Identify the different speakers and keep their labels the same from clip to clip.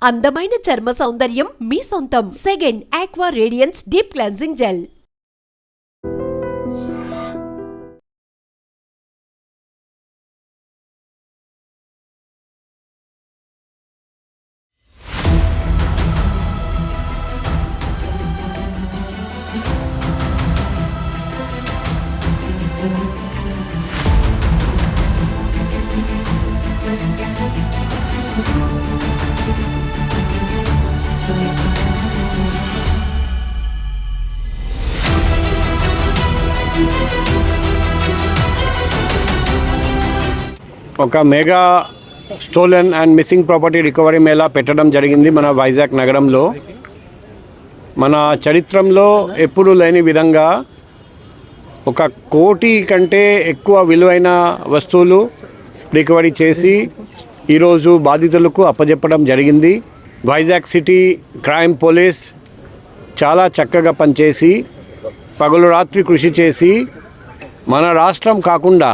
Speaker 1: అందమైన చర్మ సౌందర్యం మీ సొంతం. Second aqua radiance deep cleansing gel.
Speaker 2: ఒక mega stolen and missing property recovery మేళా పెట్టడం జరిగింది మన వైజాగ్ నగరంలో. మన చరిత్రలో ఎప్పుడూ లేని విధంగా 1 కోటి కంటే ఎక్కువ విలువైన వస్తువులు రికవరీ చేసి ఈరోజు బాధితులకు అప్పజెప్పడం జరిగింది. వైజాగ్ సిటీ క్రైమ్ పోలీస్ చాలా చక్కగా పనిచేసి పగలు రాత్రి కృషి చేసి మన రాష్ట్రం కాకుండా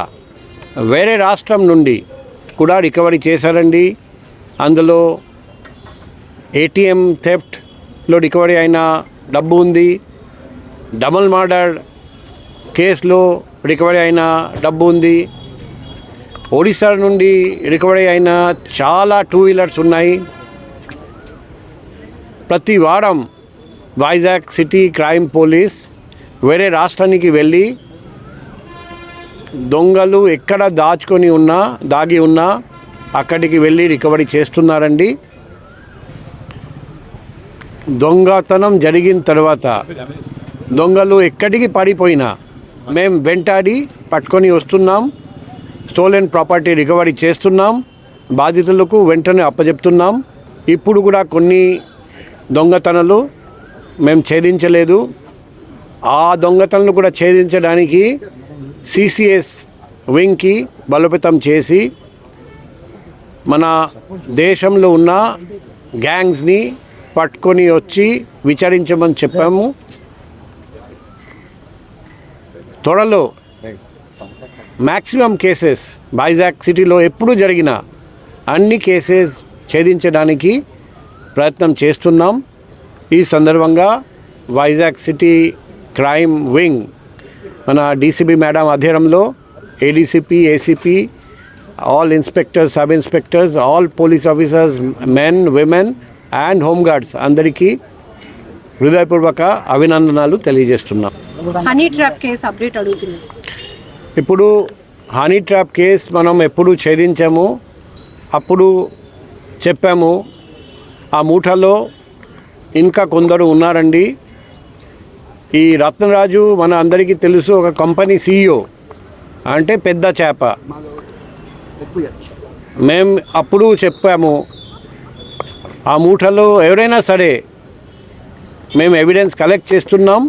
Speaker 2: వేరే రాష్ట్రం నుండి కూడా రికవరీ చేశారండి. అందులో ఏటీఎం థెఫ్ట్లో రికవరీ అయిన డబ్బు ఉంది, డబుల్ మర్డర్ కేసులో రికవరీ అయిన డబ్బు ఉంది, ఒడిశా నుండి రికవరీ అయిన చాలా 2 వీలర్స్ ఉన్నాయి. ప్రతి వారం వైజాగ్ సిటీ క్రైమ్ పోలీస్ వేరే రాష్ట్రానికి వెళ్ళి దొంగలు ఎక్కడ దాగి ఉన్నా అక్కడికి వెళ్ళి రికవరీ చేస్తున్నారండి. దొంగతనం జరిగిన తర్వాత దొంగలు ఎక్కడికి పడిపోయినా మేము వెంటాడి పట్టుకొని వస్తున్నాం. స్టోలెన్ ప్రాపర్టీ రికవరీ చేస్తున్నాం, బాధితులకు వెంటనే అప్పచెప్తున్నాం. ఇప్పుడు కూడా కొన్ని దొంగతనాలు మేము ఛేదించలేదు. ఆ దొంగతనాలు కూడా ఛేదించడానికి సిసిఎస్ వింగ్కి బలోపేతం చేసి మన దేశంలో ఉన్న గ్యాంగ్స్ని పట్టుకొని వచ్చి విచారించమని చెప్పాము. త్వరలో మ్యాక్సిమం కేసెస్ వైజాగ్ సిటీలో ఎప్పుడు జరిగిన అన్ని కేసెస్ ఛేదించడానికి ప్రయత్నం చేస్తున్నాం. ఈ సందర్భంగా వైజాగ్ సిటీ క్రైమ్ వింగ్ మన డీసీపీ మేడం ఆధ్వర్యంలో ADCP, ACP, all inspectors, sub inspectors, all police officers, men, women and home guards అందరికీ హృదయపూర్వక అభినందనలు తెలియజేస్తున్నాం.
Speaker 3: హనీ ట్రాప్ కేసు అప్డేట్ అడుగుతున్నాం.
Speaker 2: ఇప్పుడు హనీ ట్రాప్ కేసు మనం ఎప్పుడు ఛేదించాము, అప్పుడు చెప్పాము. ఆ మూటలో ఇంకా కొందరు ఉన్నారండి. ఈ రత్నరాజు మన అందరికీ తెలుసు, ఒక కంపెనీ CEO, అంటే పెద్ద చేప. మేము అప్పుడు చెప్పాము ఆ మూటలో ఎవరైనా సరే మేము ఎవిడెన్స్ కలెక్ట్ చేస్తున్నాం,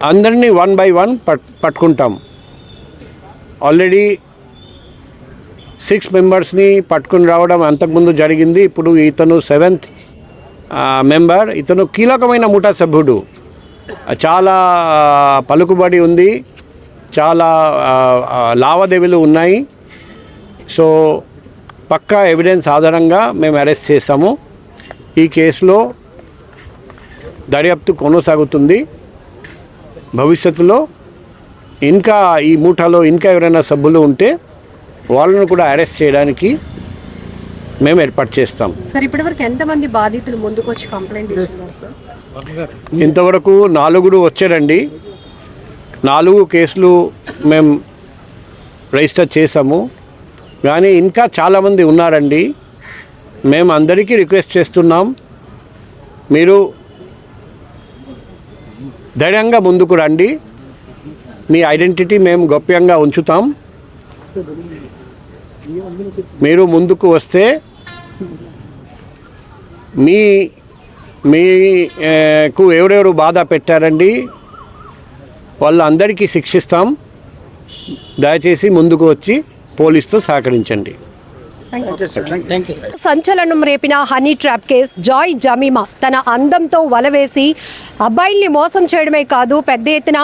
Speaker 2: అందరినీ 1 by 1 పట్టుకుంటాం. ఆల్రెడీ 6 మెంబర్స్ని పట్టుకుని రావడం అంతకుముందు జరిగింది. ఇప్పుడు ఇతను 7th మెంబర్. ఇతను కీలకమైన మూటా సభ్యుడు. చాలా పలుకుబడి ఉంది, చాలా లావాదేవీలు ఉన్నాయి. సో పక్కా ఎవిడెన్స్ ఆధారంగా మేము అరెస్ట్ చేసాము. ఈ కేసులో దర్యాప్తు కొనసాగుతుంది. భవిష్యత్తులో ఇంకా ఈ మూటలో ఇంకా ఎవరైనా సభ్యులు ఉంటే వాళ్ళను కూడా అరెస్ట్ చేయడానికి మేము ఏర్పాటు చేస్తాం.
Speaker 3: సార్, ఇప్పటివరకు ఎంతమంది బాధితులు ముందుకు వచ్చి కంప్లైంట్ చేస్తున్నారు సార్?
Speaker 2: ఇంతవరకు 4 వచ్చారండి. 4 కేసులు మేము రిజిస్టర్ చేసాము, కానీ ఇంకా చాలామంది ఉన్నారండి. మేము అందరికీ రిక్వెస్ట్ చేస్తున్నాం, మీరు ధైర్యంగా ముందుకు రండి. మీ ఐడెంటిటీ మేము గోప్యంగా ఉంచుతాం. మీరు ముందుకు వస్తే మీకు ఎవరెవరు బాధ పెట్టారండి వాళ్ళందరికీ శిక్షిస్తాం. దయచేసి ముందుకు వచ్చి పోలీసుతో సహకరించండి.
Speaker 3: సంచలనం రేపిన honey trap case. Joy Jemima తన అందంతో వలవేసి అబ్బాయిల్ని మోసం చేయడమే కాదు, పెద్ద ఎత్తున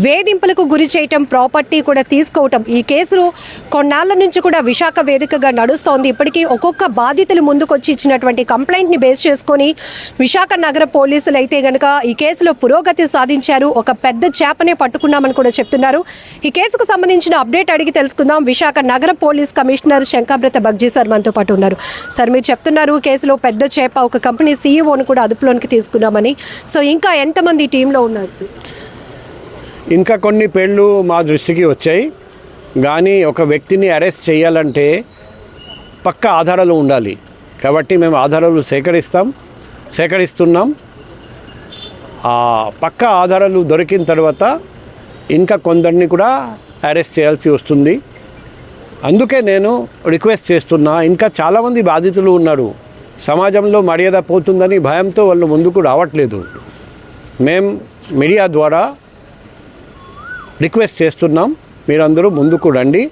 Speaker 3: వేధింపులకు గురి చేయటం, ప్రాపర్టీ కూడా తీసుకోవటం. ఈ కేసులు కొన్నాళ్ల నుంచి కూడా విశాఖ వేదికగా నడుస్తోంది. ఇప్పటికీ ఒక్కొక్క బాధితులు ముందుకొచ్చి ఇచ్చినటువంటి కంప్లైంట్ని బేస్ చేసుకొని విశాఖ నగర పోలీసులు అయితే గనక ఈ కేసులో పురోగతి సాధించారు. ఒక పెద్ద చేపనే పట్టుకున్నామని కూడా చెప్తున్నారు. ఈ కేసుకు సంబంధించిన అప్డేట్ అడిగి తెలుసుకుందాం. విశాఖ నగర పోలీస్ కమిషనర్ శంకాబ్రత బగ్జీ సార్ మనతో పాటు ఉన్నారు. సార్, మీరు చెప్తున్నారు కేసులో పెద్ద చేప, ఒక కంపెనీ సీఈఓని కూడా అదుపులోనికి తీసుకున్నామని. సో ఇంకా ఎంతమంది టీంలో ఉన్నారు సార్?
Speaker 2: ఇంకా కొన్ని పేర్లు మా దృష్టికి వచ్చాయి. కానీ ఒక వ్యక్తిని అరెస్ట్ చేయాలంటే పక్కా ఆధారాలు ఉండాలి. కాబట్టి మేము ఆధారాలు సేకరిస్తున్నాం. ఆ పక్కా ఆధారాలు దొరికిన తర్వాత ఇంకా కొందరిని కూడా అరెస్ట్ చేయాల్సి వస్తుంది. అందుకే నేను రిక్వెస్ట్ చేస్తున్నా, ఇంకా చాలామంది బాధితులు ఉన్నారు. సమాజంలో మర్యాద పోతుందని భయంతో వాళ్ళు ముందుకు రావట్లేదు. మేము మీడియా ద్వారా రిక్వెస్ట్ చేస్తున్నాం, మీరందరూ ముందుకు రండి,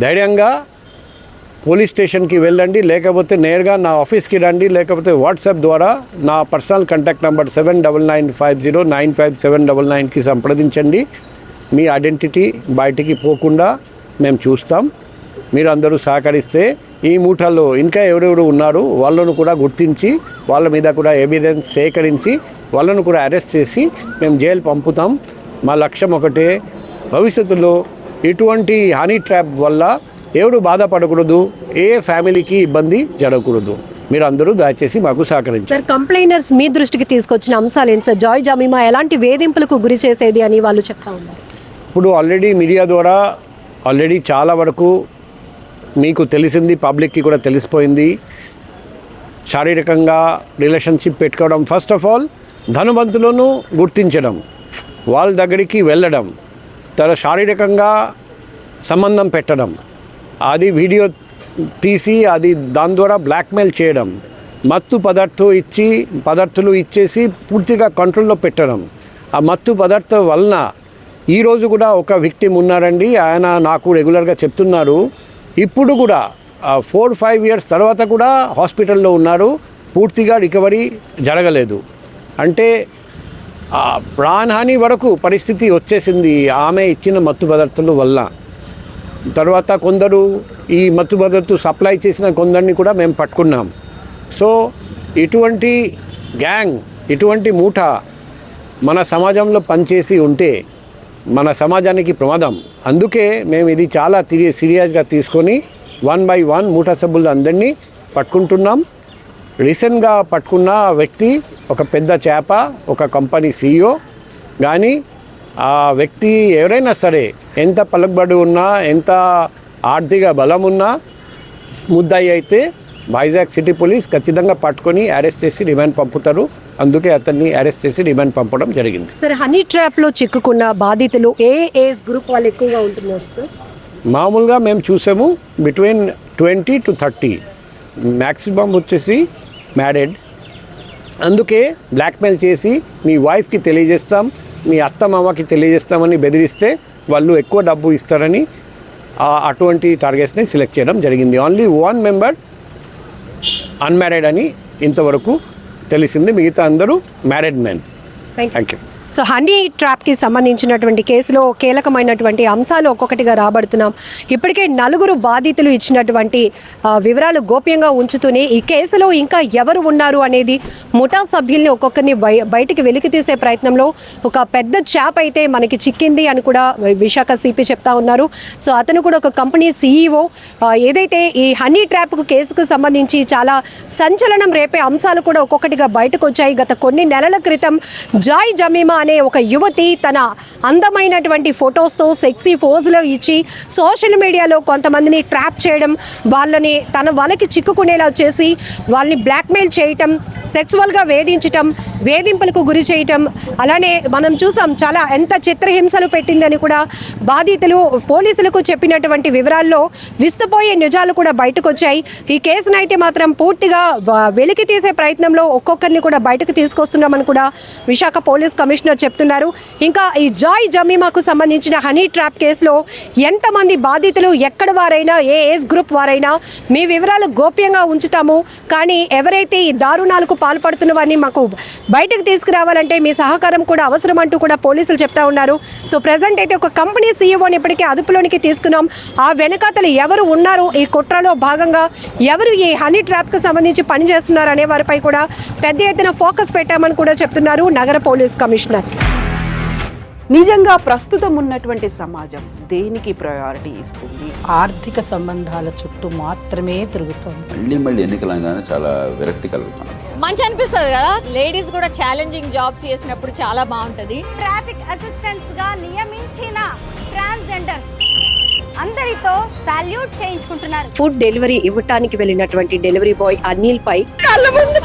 Speaker 2: ధైర్యంగా పోలీస్ స్టేషన్కి వెళ్ళండి, లేకపోతే నేరుగా నా ఆఫీస్కి రండి, లేకపోతే వాట్సాప్ ద్వారా నా పర్సనల్ కాంటాక్ట్ నెంబర్ 7995095799కి సంప్రదించండి. మీ ఐడెంటిటీ బయటికి పోకుండా మేము చూస్తాం. మీరు అందరూ సహకరిస్తే ఈ మూటల్లో ఇంకా ఎవరెవరు ఉన్నారు వాళ్ళను కూడా గుర్తించి వాళ్ళ మీద కూడా ఎవిడెన్స్ సేకరించి వాళ్ళను కూడా అరెస్ట్ చేసి మేము జైలు పంపుతాం. మా లక్ష్యం ఒకటే, భవిష్యత్తులో ఇటువంటి హనీ ట్రాప్ వల్ల ఎవరు బాధపడకూడదు, ఏ ఫ్యామిలీకి ఇబ్బంది జరగకూడదు. మీరు అందరూ దయచేసి మాకు సహకరించారు.
Speaker 3: సార్, కంప్లైనర్స్ మీ దృష్టికి తీసుకొచ్చిన అంశాలు ఏంటి సార్? జాయ్ జమీమా ఎలాంటి వేధింపులకు గురి చేసేది అని వాళ్ళు చెప్తా ఉన్నారు.
Speaker 2: ఇప్పుడు ఆల్రెడీ మీడియా ద్వారా చాలా వరకు మీకు తెలిసింది, పబ్లిక్కి కూడా తెలిసిపోయింది. శారీరకంగా రిలేషన్షిప్ పెట్టుకోవడం, ఫస్ట్ ఆఫ్ ఆల్ ధనవంతులను గుర్తించడం, వాళ్ళ దగ్గరికి వెళ్ళడం, శారీరకంగా సంబంధం పెట్టడం, అది వీడియో తీసి దాని ద్వారా బ్లాక్మెయిల్ చేయడం, మత్తు పదార్థాలు ఇచ్చేసి పూర్తిగా కంట్రోల్లో పెట్టడం. ఆ మత్తు పదార్థం వలన ఈరోజు కూడా ఒక విక్టిమ్ ఉన్నారండి. ఆయన నాకు రెగ్యులర్గా చెప్తున్నారు, ఇప్పుడు కూడా 4-5 ఇయర్స్ తర్వాత కూడా హాస్పిటల్లో ఉన్నారు, పూర్తిగా రికవరీ జరగలేదు. అంటే ప్రాణహాని వరకు పరిస్థితి వచ్చేసింది ఆమె ఇచ్చిన మత్తు పదార్థాల వల్ల. తర్వాత కొందరు ఈ మత్తు పదార్థాలు సప్లై చేసిన కొందరిని కూడా మేము పట్టుకున్నాం. సో ఇటువంటి గ్యాంగ్, ఇటువంటి మూట మన సమాజంలో పనిచేసి ఉంటే మన సమాజానికి ప్రమాదం. అందుకే మేము ఇది చాలా సీరియస్గా తీసుకొని 1 by 1 మూట సభ్యులు అందరినీ పట్టుకుంటున్నాం. రీసెంట్గా పట్టుకున్న వ్యక్తి ఒక పెద్ద చేప, ఒక కంపెనీ సీఈఓ. కానీ ఆ వ్యక్తి ఎవరైనా సరే, ఎంత పలుకుబడి ఉన్నా, ఎంత ఆర్థిక బలం ఉన్నా, ముద్దాయి అయితే వైజాగ్ సిటీ పోలీస్ ఖచ్చితంగా పట్టుకొని అరెస్ట్ చేసి రిమాండ్ పంపుతారు. అందుకే అతన్ని అరెస్ట్ చేసి రిమాండ్ పంపడం జరిగింది.
Speaker 3: సార్, హనీ ట్రాప్లో చిక్కుకున్న బాధితులు ఏ ఏజ్ గ్రూప్ వాళ్ళు ఎక్కువగా ఉంటున్నారు సార్?
Speaker 2: మామూలుగా మేము చూసాము బిట్వీన్ 20 to 30, మ్యాక్సిమం వచ్చేసి మ్యారీడ్. అందుకే బ్లాక్మెయిల్ చేసి మీ వైఫ్కి తెలియజేస్తాం, మీ అత్త మామకి తెలియజేస్తామని బెదిరిస్తే వాళ్ళు ఎక్కువ డబ్బు ఇస్తారని అటువంటి టార్గెట్స్ని సెలెక్ట్ చేయడం జరిగింది. ఓన్లీ 1 మెంబర్ అన్మ్యారీడ్ అని ఇంతవరకు తెలిసింది, మిగతా అందరూ married men. Thank you.
Speaker 3: So honey ట్రాప్కి సంబంధించినటువంటి కేసులో కీలకమైనటువంటి అంశాలు ఒక్కొక్కటిగా రాబడుతున్నాం. ఇప్పటికే 4 బాధితులు ఇచ్చినటువంటి వివరాలు గోప్యంగా ఉంచుతూనే ఈ కేసులో ఇంకా ఎవరు ఉన్నారు అనేది ముఠా సభ్యుల్ని ఒక్కొక్కరిని బయటికి వెలికి తీసే ప్రయత్నంలో ఒక పెద్ద చేప అయితే మనకి చిక్కింది అని కూడా విశాఖ సిపి చెప్తా ఉన్నారు. సో అతను కూడా ఒక కంపెనీ సీఈఓ. ఏదైతే ఈ హనీ ట్రాప్ కేసుకు సంబంధించి చాలా సంచలనం రేపే అంశాలు కూడా ఒక్కొక్కటిగా బయటకు వచ్చాయి. గత కొన్ని నెలల క్రితం జాయ్ జమీమా అనే ఒక యువతి తన అందమైనటువంటి ఫొటోస్తో సెక్సీ పోజులు ఇచ్చి సోషల్ మీడియాలో కొంతమందిని ట్రాప్ చేయడం, వాళ్ళని తన వలకి చిక్కుకునేలా చేసి వాళ్ళని బ్లాక్మెయిల్ చేయటం, సెక్సువల్గా వేధించటం, వేధింపులకు గురి చేయటం, అలానే మనం చూసాం చాలా ఎంత చిత్రహింసలు పెట్టిందని కూడా బాధితులు పోలీసులకు చెప్పినటువంటి వివరాల్లో విస్తుపోయే నిజాలు కూడా బయటకు వచ్చాయి. ఈ కేసును అయితే మాత్రం పూర్తిగా వెలికి తీసే ప్రయత్నంలో ఒక్కొక్కరిని కూడా బయటకు తీసుకొస్తున్నామని కూడా విశాఖ పోలీస్ కమిషనర్ చెప్తున్నారు. ఇంకా ఈ జాయ్ జమీమాకు సంబంధించిన హనీ ట్రాప్ కేసులో ఎంతమంది బాధితులు ఎక్కడ వారైనా ఏ ఏజ్ గ్రూప్ వారైనా మీ వివరాలు గోప్యంగా ఉంచుతాము, కానీ ఎవరైతే ఈ దారుణాలకు పాల్పడుతున్న వారిని మాకు బయటకు తీసుకురావాలంటే మీ సహకారం కూడా అవసరం అంటూ కూడా పోలీసులు చెప్తా ఉన్నారు. సో ప్రజెంట్ అయితే ఒక కంపెనీ సీఈఓని ఇప్పటికే అదుపులోనికి తీసుకున్నాం. ఆ వెనకాతలు ఎవరు ఉన్నారు, ఈ కుట్రలో భాగంగా ఎవరు ఈ హనీ ట్రాప్కి సంబంధించి పనిచేస్తున్నారు అనే వారిపై కూడా పెద్ద ఎత్తున ఫోకస్ పెట్టామని కూడా చెప్తున్నారు నగర పోలీస్ కమిషనర్.
Speaker 4: నిజంగా ప్రస్తుతం ఉన్నటువంటి సమాజం దేనికి ప్రయారిటీ ఇస్తుంది?
Speaker 5: ఆర్థిక సంబంధాల చుట్టూ మాత్రమే తిరుగుతోంది.
Speaker 6: మళ్ళీ ఎన్నికలంగానే చాలా విరక్తి కలుగుతున్నాం.
Speaker 7: మంచి అనిపిస్తుంది కదా, లేడీస్ కూడా ఛాలెంజింగ్ జాబ్స్ చేసినప్పుడు చాలా బాగుంటది.
Speaker 8: ట్రాఫిక్ అసిస్టెంట్స్ గా నియమించిన ట్రాన్స్జెండర్స్ అందరితో సాల్యూట్ చేయించుకుంటున్నారు.
Speaker 3: ఫుడ్ డెలివరీ ఇవ్వటానికి వెళ్ళినటువంటి డెలివరీ బాయ్ అనిల్ పై కళ్ళ ముందు